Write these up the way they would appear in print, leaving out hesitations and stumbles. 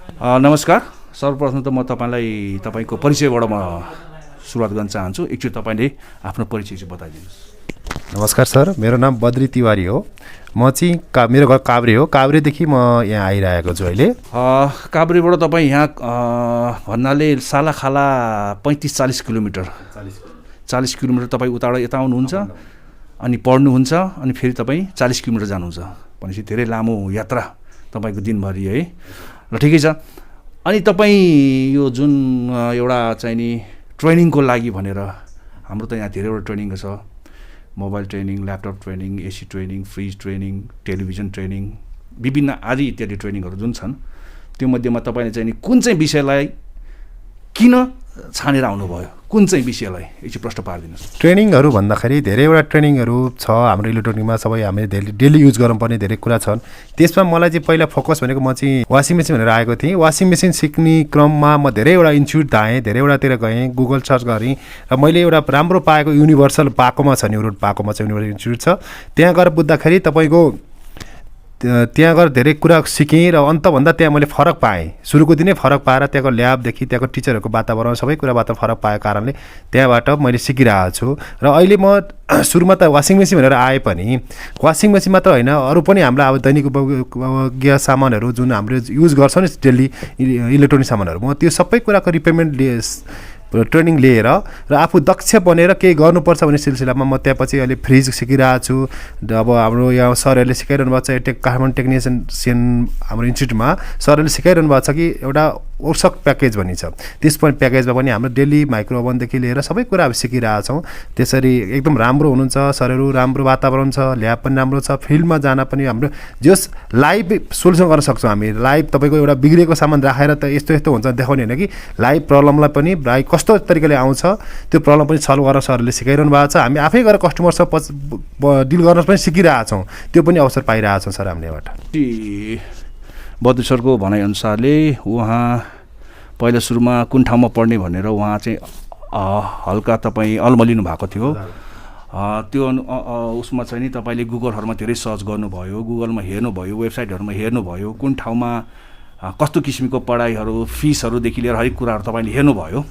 नमस्कार। सर्वप्रथम त म तपाईँलाई तपाईँको परिचयबाट म सुरुवात गर्न चाहन्छु। एकचोटि तपाईँले आफ्नो परिचय चाहिँ बताइदिनुहोस्। नमस्कार सर, मेरो नाम बद्री तिवारी हो। म चाहिँ मेरो घर काभ्रे हो। काभ्रेदेखि म यहाँ आइरहेको छु अहिले। काभ्रेबाट तपाईँ यहाँ भन्नाले सालाखाला 35-40 किलोमिटर 40 किलोमिटर तपाईँ उताबाट यता आउनुहुन्छ अनि पढ्नुहुन्छ अनि फेरि तपाईँ 40 किलोमिटर जानुहुन्छ भनेपछि धेरै लामो यात्रा तपाईँको दिनभरि है। र ठिकै छ। अनि तपाईँ यो जुन एउटा चाहिँ नि ट्रेनिङको लागि भनेर हाम्रो त यहाँ धेरैवटा ट्रेनिङ छ। Mobile training, laptop training, AC training, fridge training, television training, विभिन्न आदि इत्यादि ट्रेनिङहरू जुन छन् त्यो मध्येमा तपाईँले चाहिँ नि कुन चाहिँ विषयलाई किन छानेर आउनुभयो, कुन चाहिँ विषयलाई एकचोटि प्रश्न पारिदिनुहोस्। ट्रेनिङहरू भन्दाखेरि धेरैवटा ट्रेनिङहरू छ हाम्रो इलेक्ट्रोनिकमा। सबै हामीले डेली युज गर्नुपर्ने धेरै कुरा छन्। त्यसमा मलाई चाहिँ पहिला फोकस भनेको म चाहिँ वासिङ मेसिन भनेर आएको थिएँ। वासिङ मेसिन सिक्ने क्रममा म धेरैवटा इन्स्टिट्युट धाएँ, धेरैवटातिर गएँ, गुगल सर्च गरेँ र मैले एउटा राम्रो पाएको युनिभर्सल पाएकोमा छ, न्यु रोड पाएकोमा छ युनिभर्सल इन्स्टिट्युट छ। त्यहाँ गएर बुझ्दाखेरि तपाईँको त्यहाँ गएर धेरै कुरा सिकेँ र अन्तभन्दा त्यहाँ मैले फरक पाएँ। सुरुको दिनै फरक पाएर त्यहाँको ल्याबदेखि त्यहाँको टिचरहरूको वातावरण सबै कुराबाट फरक पाएको कारणले त्यहाँबाट मैले सिकिरहेको छु। र अहिले म सुरुमा त वासिङ मेसिन भनेर आए पनि वासिङ मेसिन मात्र होइन, अरू पनि हाम्रो अब दैनिक उपभोग्य सामानहरू जुन हामीले युज गर्छौँ नि डेली इलेक्ट्रोनिक सामानहरू, म त्यो सबै कुराको रिपेयरमेन्ट ट्रेनिङ लिएर र आफू दक्ष बनेर केही गर्नुपर्छ भन्ने सिलसिलामा म त्यहाँपछि अहिले फ्रिज सिकिरहेको छु। अब हाम्रो यहाँ सरहरूले सिकाइरहनु भएको छ, काठमाडौँ टेक्निसियन हाम्रो इन्स्टिट्युटमा सरहरूले सिकाइरहनु भएको छ कि एउटा वर्कसप प्याकेज भन्ने छ। त्यस प्याकेजमा पनि हाम्रो डेली माइक्रो ओभनदेखि लिएर सबै कुरा अब सिकिरहेछौँ। त्यसरी एकदम राम्रो हुनुहुन्छ सरहरू, राम्रो वातावरण छ, ल्याब पनि राम्रो छ। फिल्डमा जान पनि हाम्रो जस लाइभ सोल्युसन गर्न सक्छौँ हामी। लाइभ तपाईँको एउटा बिग्रेको सामान राखेर त यस्तो यस्तो हुन्छ देखाउने होइन कि लाइभ प्रब्लमलाई पनि लाइभ कस्तो तरिकाले आउँछ त्यो प्रब्लम पनि सल्भ गर्न सरहरूले सिकाइरहनु भएको छ। हामी आफै गएर कस्टमरसँग डिल गर्न पनि सिकिरहेछौँ। त्यो पनि अवसर पाइरहेछौँ सर हामीबाट। बद्री सरको भनाइअनुसारले उहाँ पहिला सुरुमा कुन ठाउँमा पढ्ने भनेर उहाँ चाहिँ हल्का तपाईँ अल्मलिनु भएको थियो। त्यो उसमा चाहिँ नि तपाईँले गुगलहरूमा धेरै सर्च गर्नुभयो, गुगलमा हेर्नुभयो, वेबसाइटहरूमा हेर्नुभयो, कुन ठाउँमा कस्तो किसिमको पढाइहरू, फिसहरूदेखि लिएर हरेक कुराहरू तपाईँले हेर्नुभयो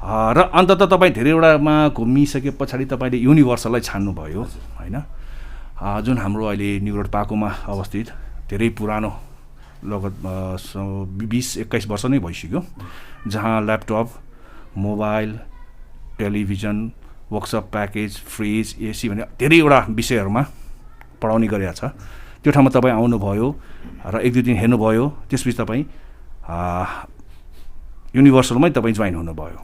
र अन्ततः तपाईँ धेरैवटामा घुमिसके पछाडि तपाईँले युनिभर्सललाई छान्नुभयो होइन, जुन हाम्रो अहिले न्यु रोड पाएकोमा अवस्थित धेरै पुरानो लगभग 20-21 वर्ष नै भइसक्यो, जहाँ laptop, mobile, television, workshop package, fridge, AC भन्ने धेरैवटा विषयहरूमा पढाउने गरेको छ। त्यो ठाउँमा तपाईँ आउनुभयो र 1-2 दिन हेर्नुभयो, त्यसपछि तपाईँ युनिभर्सलमै तपाईँ जोइन हुनुभयो।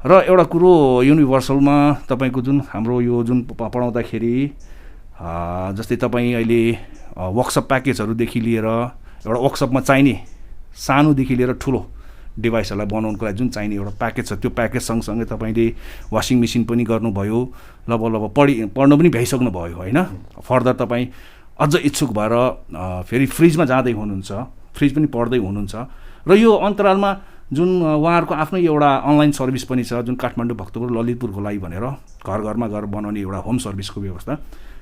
र एउटा कुरो युनिभर्सलमा तपाईँको जुन हाम्रो यो जुन पढाउँदाखेरि जस्तै तपाईँ अहिले वर्कसप प्याकेजहरूदेखि लिएर एउटा वर्कसपमा चाहिने सानोदेखि लिएर ठुलो डिभाइसहरूलाई बनाउनुको लागि जुन चाहिने एउटा प्याकेज छ, त्यो प्याकेज सँगसँगै तपाईँले वासिङ मेसिन पनि गर्नुभयो, लगभग पढ्नु पनि भ्याइसक्नु भयो होइन। फर्दर तपाईँ अझ इच्छुक भएर फेरि फ्रिजमा जाँदै हुनुहुन्छ, फ्रिज पनि पढ्दै हुनुहुन्छ। र यो अन्तरालमा जुन उहाँहरूको आफ्नै एउटा अनलाइन सर्भिस पनि छ, जुन काठमाडौँ, भक्तपुर, ललितपुरको लागि भनेर घर घरमा गएर बनाउने एउटा होम सर्भिसको व्यवस्था।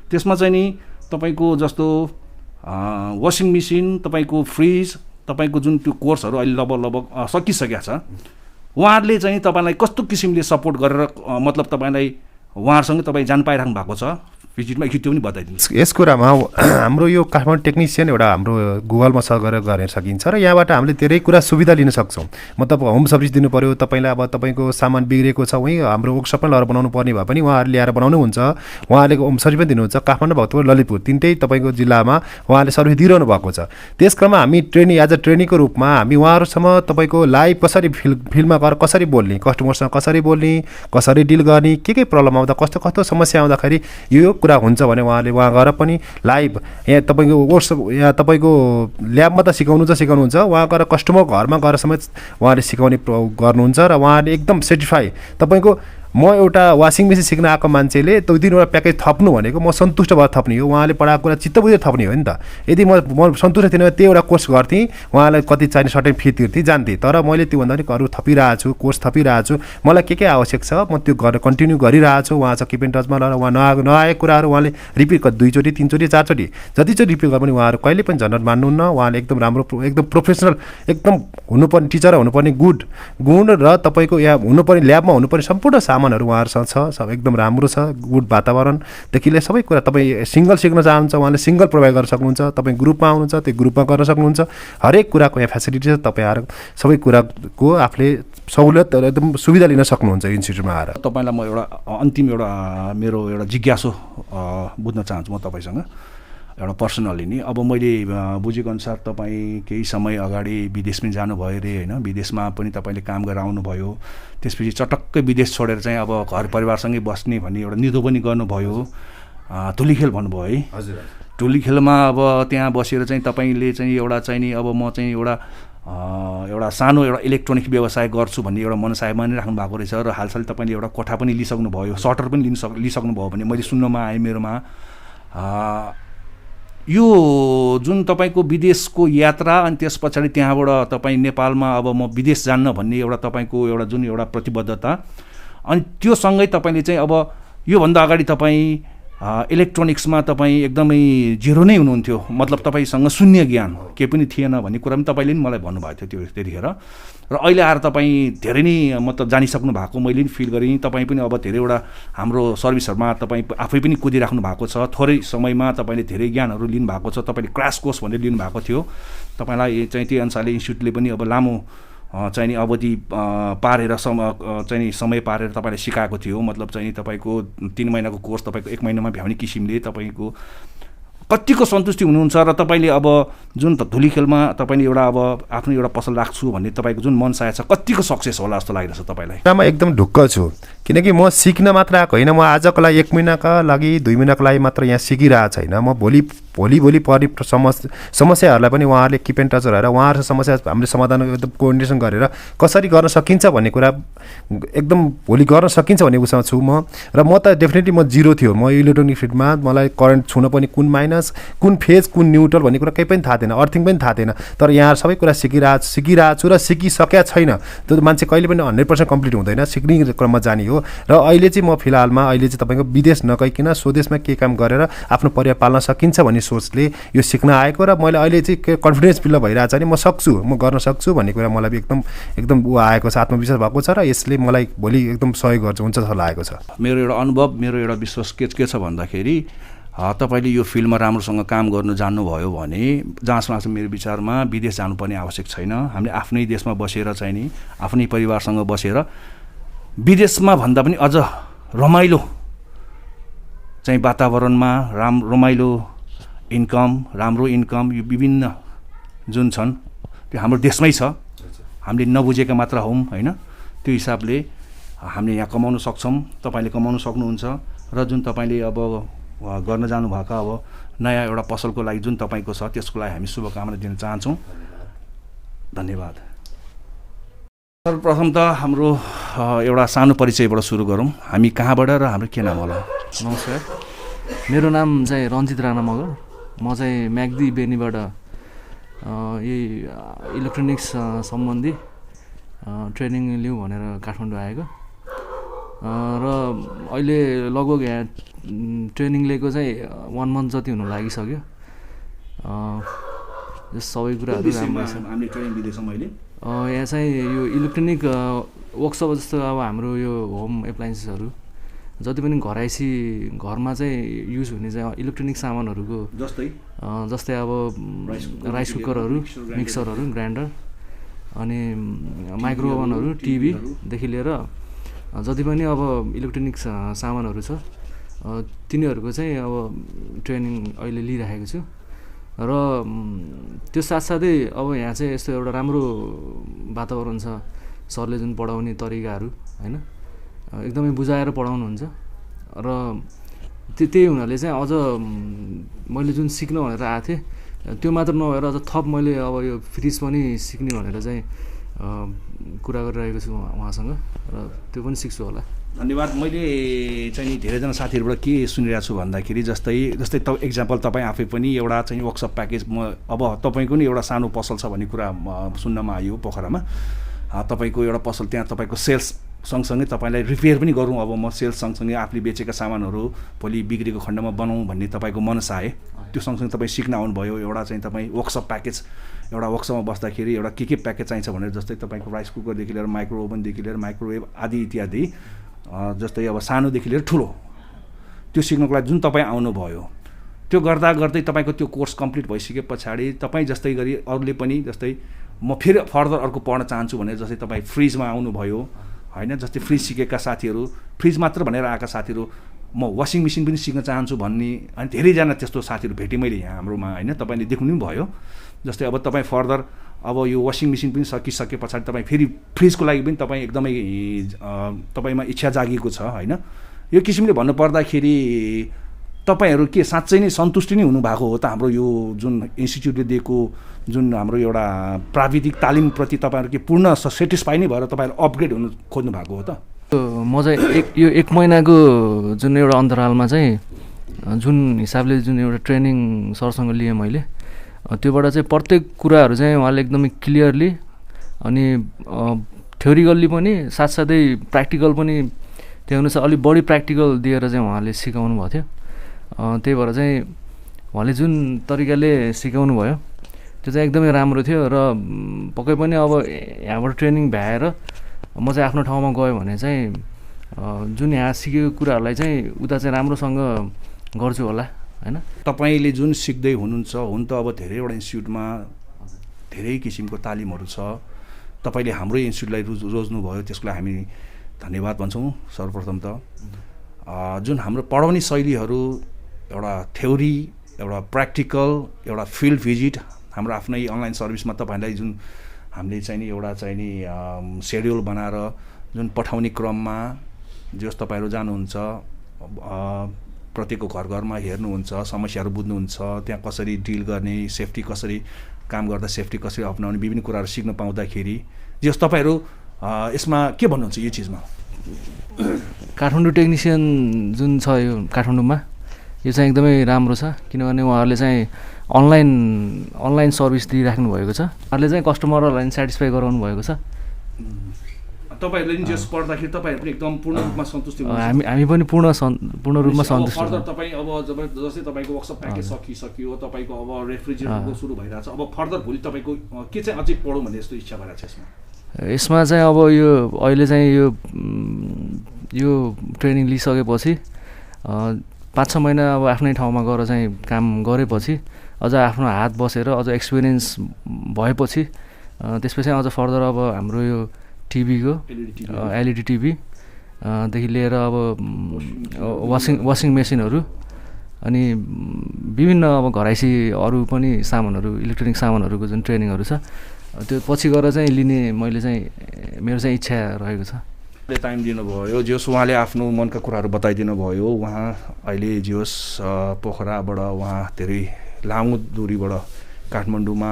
त्यसमा चाहिँ नि तपाईँको जस्तो वासिङ मेसिन, तपाईँको फ्रिज, तपाईँको जुन त्यो कोर्सहरू अहिले लगभग सकिसकेको छ, उहाँहरूले चाहिँ तपाईँलाई कस्तो किसिमले सपोर्ट गरेर मतलब तपाईँलाई उहाँहरूसँग तपाईँ जान पाइराख्नु भएको छ भिजिटमा, एकचोटि त्यो पनि बताइदिनुहोस्। यस कुरामा हाम्रो यो काठमाडौँ टेक्निसियन एउटा हाम्रो गुगलमा सर्च गरेर गर्न सकिन्छ र यहाँबाट हामीले धेरै कुरा सुविधा लिन सक्छौँ। मतलब होम सर्भिस दिनु पऱ्यो तपाईँलाई, अब तपाईँको सामान बिग्रेको छ वहीँ हाम्रो वर्कसपमै लगेर बनाउनु पर्ने भए पनि उहाँहरूले ल्याएर बनाउनु हुन्छ। उहाँले होम सर्भिस पनि दिनुहुन्छ। काठमाडौँ, भक्तपुर, ललितपुर तिनटै तपाईँको जिल्लामा उहाँले सर्भिस दिइरहनु भएको छ। त्यस क्रममा हामी एज अ ट्रेनिङको रूपमा हामी उहाँहरूसँग तपाईँको लाइभ कसरी फिल्डमा गएर कसरी बोल्ने, कस्टमरसँग कसरी बोल्ने, कसरी डिल गर्ने, के प्रब्लम आउँदा कस्तो कस्तो समस्या आउँदाखेरि यो कुरा हुन्छ भने उहाँले वहाँ गएर पनि लाइभ यहाँ तपाईँको वर्कसप यहाँ तपाईँको ल्याबमा त सिकाउनुहुन्छ, वहाँ गएर कस्टमर घरमा गएर समेत उहाँले सिकाउने गर्नुहुन्छ र उहाँले एकदम सेटिस्फाई तपाईँको म एउटा वासिङ मेसिन सिक्न आएको मान्छेले त्यो 3वटा प्याकेज थप्नु भनेको म सन्तुष्ट भएर थप्ने हो, उहाँले पढाएको कुरा चित्त बुझेर थप्ने हो नि त। यदि म सन्तुष्ट थिएन भने त्यो एउटा कोर्स गर्थेँ, उहाँलाई कति चाहिने सर्टेन फी तिर्थेँ जान्थेँ। तर मैले त्योभन्दा पनि अरू थपिरहेको छु, कोर्स थपिरहेको छु, मलाई के आवश्यक छ म त्यो गरेर कन्टिन्यू गरिरहेको छु। उहाँ चाहिँ किप इन टचमा रहेर उहाँ नआएको कुराहरू उहाँले रिपिट 2चोटि 3चोटि 4चोटि जतिचोटि रिपिट गरे पनि उहाँहरू कहिले पनि झन्झट मान्नुहुन्न। उहाँले एकदम राम्रो एकदम प्रोफेसनल एकदम हुनुपर्ने टिचर हुनुपर्ने गुण र तपाईँको यहाँ हुनुपर्ने ल्याबमा हुनुपर्ने सम्पूर्ण सामानहरू उहाँहरूसँग छ। सब एकदम राम्रो छ, गुड वातावरणदेखि लिएर सबै कुरा। तपाईँ सिङ्गल सिक्न चाहनुहुन्छ उहाँले सिङ्गल प्रोभाइड गर्न सक्नुहुन्छ, तपाईँ ग्रुपमा आउनुहुन्छ त्यो ग्रुपमा गर्न सक्नुहुन्छ। हरेक कुराको यहाँ फेसिलिटी छ, तपाईँ आएर सबै कुराको आफूले सहुलियत एकदम सुविधा लिन सक्नुहुन्छ इन्स्टिट्युटमा आएर। तपाईँलाई म एउटा अन्तिम मेरो एउटा जिज्ञासो बुझ्न चाहन्छु म तपाईँसँग एउटा पर्सनली नि। अब मैले बुझेको अनुसार तपाईँ केही समय अगाडि विदेश पनि जानुभयो अरे होइन, विदेशमा पनि तपाईँले काम गरेर आउनुभयो, त्यसपछि चटक्कै विदेश छोडेर चाहिँ अब घर परिवारसँगै बस्ने भन्ने एउटा निधो पनि गर्नुभयो। धुली खेल भन्नुभयो है। हजुर। धुली खेलमा अब त्यहाँ बसेर चाहिँ तपाईँले चाहिँ एउटा चाहिँ नि अब म चाहिँ एउटा सानो एउटा इलेक्ट्रोनिक व्यवसाय गर्छु भन्ने एउटा मनसाय मानिराख्नु भएको रहेछ र हालसाल तपाईँले एउटा कोठा पनि लिइसक्नु भयो, सटर पनि लिइसक्नु भयो भने मैले सुन्नमा आएँ मेरोमा। यो जुन तपाईँको विदेशको यात्रा अनि त्यस पछाडि त्यहाँबाट तपाईँ नेपालमा अब म विदेश जान्न भन्ने एउटा तपाईँको एउटा जुन एउटा प्रतिबद्धता, अनि त्यो सँगै तपाईँले चाहिँ अब योभन्दा अगाडि तपाईँ इलेक्ट्रोनिक्समा तपाईँ एकदमै जिरो नै हुनुहुन्थ्यो, मतलब तपाईँसँग शून्य ज्ञान केही पनि थिएन भन्ने कुरा पनि तपाईँले नि मलाई भन्नुभएको थियो त्यतिखेर। र अहिले आएर तपाईँ धेरै नै मतलब जानिसक्नु भएको मैले पनि फिल गरेँ। तपाईँ पनि अब धेरैवटा हाम्रो सर्भिसहरूमा तपाईँ आफै पनि कुदिराख्नु भएको छ, थोरै समयमा तपाईँले धेरै ज्ञानहरू लिनुभएको छ। तपाईँले क्रास कोर्स भनेर लिनुभएको थियो, तपाईँलाई चाहिँ त्यही अनुसारले इन्स्टिट्युटले पनि अब लामो चाहिँ नि अवधि पारेर चाहिँ नि समय पारेर तपाईँले सिकाएको थियो। मतलब चाहिँ नि तपाईँको 3 महिनाको कोर्स तपाईँको 1 महिनामा भ्याउने किसिमले तपाईँको कतिको सन्तुष्टि हुनुहुन्छ र तपाईँले अब जुन धुली खेलमा तपाईँले एउटा अब आफ्नो एउटा पसल राख्छु भन्ने तपाईँको जुन मन चाहेको छ कतिको सक्सेस होला जस्तो लागिरहेछ तपाईँलाई? म एकदम ढुक्क छु, किनकि म सिक्न मात्र आएको होइन। म आजको लागि 1 महिनाका लागि 2 महिनाको लागि मात्र यहाँ सिकिरहेको छैन। म भोलि पर्ने समस्याहरूलाई पनि उहाँहरूले किप एन्ड टच रहेर उहाँहरूको समस्या हामीले समाधान एकदम कोअर्डिनेसन गरेर कसरी गर्न सकिन्छ भन्ने कुरा एकदम भोलि गर्न सकिन्छ भन्ने उसमा छु म। र म त डेफिनेटली म जिरो थियो, म इलेक्ट्रोनिक फिल्डमा मलाई करेन्ट छुन पनि कुन माइनस कुन फेज कुन न्युट्रल भन्ने कुरा केही पनि थाहा थिएन, अर्थिङ पनि थाहा थिएन। तर यहाँ सबै कुरा सिकिरहेको छु र सिकिसकेका छैन। त्यो मान्छे कहिले पनि 100% कम्प्लिट हुँदैन, सिक्ने क्रममा जाने हो। र अहिले चाहिँ म फिलहालमा अहिले चाहिँ तपाईँको विदेश नगइकन स्वदेशमा के काम गरेर आफ्नो परिवार पाल्न सकिन्छ भन्ने सोचले यो सिक्न आएको। र मैले अहिले चाहिँ कन्फिडेन्स बिल्ड भइरहेको छ नि, म सक्छु, म गर्न सक्छु भन्ने कुरा मलाई एकदम आएको छ, आत्मविश्वास भएको छ र यसले मलाई भोलि एकदम सहयोग गर्छ हुन्छ जस्तो लागेको छ। मेरो एउटा अनुभव, मेरो एउटा विश्वास के छ भन्दाखेरि तपाईँले यो फिल्डमा राम्रोसँग काम गर्नु जान्नुभयो भने जहाँसम्म मेरो विचारमा विदेश जानुपर्ने आवश्यक छैन। हामीले आफ्नै देशमा बसेर चाहिँ नि आफ्नै परिवारसँग बसेर विदेशमा भन्दा पनि अझ रमाइलो चाहिँ वातावरणमा रमाइलो राम्रो इन्कम यो विभिन्न जुन छन् त्यो हाम्रो देशमै छ, हामीले नबुझेका मात्र हौँ होइन। त्यो हिसाबले हामीले यहाँ कमाउन सक्छौँ, तपाईँले कमाउन सक्नुहुन्छ। र जुन तपाईँले अब गर्न जानुभएको अब नयाँ एउटा पसलको लागि जुन तपाईँको छ त्यसको लागि हामी शुभकामना दिन चाहन्छौँ। धन्यवाद। सर्वप्रथम त हाम्रो एउटा सानो परिचयबाट सुरु गरौँ। हामी कहाँबाट र हाम्रो के नाम होला? नमस्कार, मेरो नाम चाहिँ रञ्जित राणा मगर। म चाहिँ म्याग्दी बेनीबाट यही इलेक्ट्रोनिक्स सम्बन्धी ट्रेनिङ लिउँ भनेर काठमाडौँ आएको र अहिले लगभग यहाँ ट्रेनिङ लिएको चाहिँ 1 मन्थ जति हुन लागिसक्यो। सबै कुराहरू राम्रो छ। यहाँ चाहिँ यो इलेक्ट्रोनिक वर्कसप जस्तो अब हाम्रो यो होम एप्लायन्सेसहरू जति पनि घरमा चाहिँ युज हुने चाहिँ इलेक्ट्रोनिक सामानहरूको जस्तै अब राइस कुकरहरू, मिक्सरहरू, ग्राइन्डर अनि माइक्रो ओभनहरू, टिभीदेखि लिएर जति पनि अब इलेक्ट्रोनिक सामानहरू छ तिनीहरूको चाहिँ अब ट्रेनिङ अहिले लिइराखेको छु। र त्यो साथसाथै अब यहाँ चाहिँ यस्तो एउटा राम्रो वातावरण छ। सरले जुन पढाउने तरिकाहरू होइन एकदमै बुझाएर पढाउनुहुन्छ र त्यही हुनाले चाहिँ अझ मैले जुन सिक्न भनेर आएको थिएँ त्यो मात्र नभएर अझ थप मैले अब यो फ्रिज पनि सिक्ने भनेर चाहिँ कुरा गरिरहेको छु उहाँसँग र त्यो पनि सिक्छु होला। धन्यवाद। मैले चाहिँ नि धेरैजना साथीहरूबाट के सुनिरहेको छु भन्दाखेरि जस्तै एक्जाम्पल तपाईँ आफै पनि एउटा चाहिँ वर्कसप प्याकेज अब तपाईँको नि एउटा सानो पसल छ भन्ने कुरा सुन्नमा आयो पोखरामा। तपाईँको एउटा पसल त्यहाँ तपाईँको सेल्स सँगसँगै तपाईँलाई रिपेयर पनि गरौँ, अब म सेल्स सँगसँगै आफूले बेचेका सामानहरू भोलि बिग्रेको खण्डमा बनाऊँ भन्ने तपाईँको मनसा आए। त्यो सँगसँगै तपाईँ सिक्न आउनुभयो। एउटा चाहिँ तपाईँ वर्कसप प्याकेज, एउटा वर्कसपमा बस्दाखेरि एउटा के प्याकेज चाहिन्छ भनेर जस्तै तपाईँको राइस कुकरदेखि लिएर माइक्रो ओभनदेखि लिएर माइक्रोवेभ आदि इत्यादि, जस्तै अब सानोदेखि लिएर ठुलो, त्यो सिक्नको लागि जुन तपाईँ आउनुभयो, त्यो गर्दा गर्दै तपाईँको त्यो कोर्स कम्प्लिट भइसके पछाडि तपाईँ जस्तै गरी अरूले पनि जस्तै म फेरि फर्दर अर्को पढ्न चाहन्छु भनेर जस्तै तपाईँ फ्रिजमा आउनुभयो होइन, जस्तै फ्रिज सिकेका साथीहरू, फ्रिज मात्र भनेर आएका साथीहरू, म वासिङ मेसिन पनि सिक्न चाहन्छु भन्ने अनि धेरैजना त्यस्तो साथीहरू भेटेँ मैले यहाँ हाम्रोमा होइन। तपाईँले देख्नु पनि भयो। जस्तै अब तपाईँ फर्दर अब यो वासिङ मेसिन पनि सकिसके पछाडि तपाईँ फेरि फ्रिजको लागि पनि तपाईँ एकदमै तपाईँमा इच्छा जागिएको छ होइन। यो किसिमले भन्नुपर्दाखेरि तपाईँहरू के साँच्चै नै सन्तुष्टि नै हुनुभएको हो त हाम्रो यो जुन इन्स्टिच्युटले दिएको जुन हाम्रो एउटा प्राविधिक तालिमप्रति तपाईँहरू के पूर्ण सेटिस्फाई नै भएर तपाईँहरू अपग्रेड हुनु खोज्नु भएको हो त? म चाहिँ यो एक महिनाको जुन एउटा अन्तरालमा चाहिँ जुन हिसाबले जुन एउटा ट्रेनिङ सरसँग लिएँ मैले, त्योबाट चाहिँ प्रत्येक कुराहरू चाहिँ उहाँले एकदमै क्लियरली अनि थ्योरिकल्ली पनि साथसाथै प्र्याक्टिकल पनि त्यो अनुसार अलिक बढी प्र्याक्टिकल दिएर चाहिँ उहाँले सिकाउनु भएको थियो। त्यही भएर चाहिँ उहाँले जुन तरिकाले सिकाउनु भयो त्यो चाहिँ एकदमै राम्रो थियो। र पक्कै पनि अब यहाँबाट ट्रेनिङ भ्याएर म चाहिँ आफ्नो ठाउँमा गएँ भने चाहिँ जुन यहाँ सिकेको कुराहरूलाई चाहिँ उता चाहिँ राम्रोसँग गर्छु होला होइन। तपाईँले जुन सिक्दै हुनुहुन्छ, हुन त अब धेरैवटा इन्स्टिट्युटमा धेरै किसिमको तालिमहरू छ। तपाईँले हाम्रै इन्स्टिट्युटलाई रोज्नुभयो, त्यसको लागि हामी धन्यवाद भन्छौँ सर्वप्रथम त। जुन हाम्रो पढाउने शैलीहरू एउटा थ्योरी, एउटा प्र्याक्टिकल, एउटा फिल्ड भिजिट, हाम्रो आफ्नै अनलाइन सर्भिसमा तपाईँलाई जुन हामीले चाहिँ नि एउटा चाहिँ नि सेड्युल बनाएर जुन पठाउने क्रममा जस तपाईँहरू जानुहुन्छ, प्रत्येकको घर घरमा हेर्नुहुन्छ, समस्याहरू बुझ्नुहुन्छ, त्यहाँ कसरी डिल गर्ने, सेफ्टी कसरी काम गर्दा सेफ्टी कसरी अप्नाउने, विभिन्न कुराहरू सिक्न पाउँदाखेरि जस तपाईँहरू यसमा के भन्नुहुन्छ यो चिजमा? काठमाडौँ टेक्निसियन जुन छ यो काठमाडौँमा, यो चाहिँ एकदमै राम्रो छ। किनभने उहाँहरूले चाहिँ अनलाइन सर्भिस दिइराख्नु भएको छ। उहाँहरूले चाहिँ कस्टमरहरूलाई सेटिस्फाई गराउनु भएको छ। तपाईँहरूले नि जस पढ्दाखेरि तपाईँहरू पनि एकदम पूर्ण रूपमा सन्तुष्टि हुनुहुन्छ? हामी पनि पूर्ण रूपमा सन्तुष्ट छौँ। फर्दर तपाईँ अब जस्तै तपाईँको वर्कसप प्याकेज सकिसक्यो, तपाईँको अब रेफ्रिजरेटरको सुरु भइरहेछ, अब फर्दर भोलि तपाईँको के चाहिँ अझै पढौँ भन्ने यस्तो इच्छा भइरहेको छ यसमा चाहिँ अब यो अहिले चाहिँ यो ट्रेनिङ लिइसकेपछि 5-6 महिना अब आफ्नै ठाउँमा गएर चाहिँ काम गरेपछि अझ आफ्नो हात बसेर अझ एक्सपिरियन्स भएपछि त्यसपछि अझ फर्दर अब हाम्रो यो टिभीको एलइडी टिभी देखि लिएर अब वासिङ मेसिनहरू अनि विभिन्न अब घरैसी अरू पनि सामानहरू, इलेक्ट्रोनिक सामानहरूको जुन ट्रेनिङहरू छ त्यो पछि गएर चाहिँ लिने मैले चाहिँ मेरो चाहिँ इच्छा रहेको छ। टाइम दिनुभयो, जोस् उहाँले आफ्नो मनका कुराहरू बताइदिनु भयो। उहाँ अहिले जोस् पोखराबाट उहाँ धेरै लामो दूरीबाट काठमाडौँमा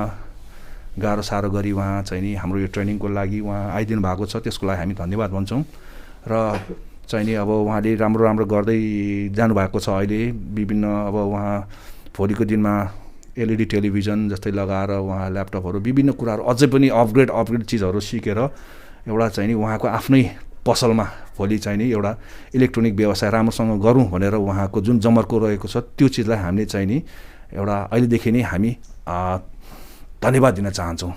गाह्रो साह्रो गरी उहाँ चाहिँ नि हाम्रो यो ट्रेनिङको लागि उहाँ आइदिनु भएको छ, त्यसको लागि हामी धन्यवाद भन्छौँ। र चाहिँ नि अब उहाँले राम्रो राम्रो गर्दै जानुभएको छ। अहिले विभिन्न अब उहाँ भोलिको दिनमा एलइडी टेलिभिजन जस्तै लगाएर उहाँ ल्यापटपहरू विभिन्न कुराहरू अझै पनि अपग्रेड चिजहरू सिकेर एउटा चाहिँ नि उहाँको आफ्नै पसलमा भोलि चाहिँ नि एउटा इलेक्ट्रोनिक व्यवसाय राम्रोसँग गरौँ भनेर उहाँको जुन जमर्को रहेको छ त्यो चिजलाई हामीले चाहिँ नि एउटा अहिलेदेखि नै हामी धन्यवाद दिन चाहन्छौँ।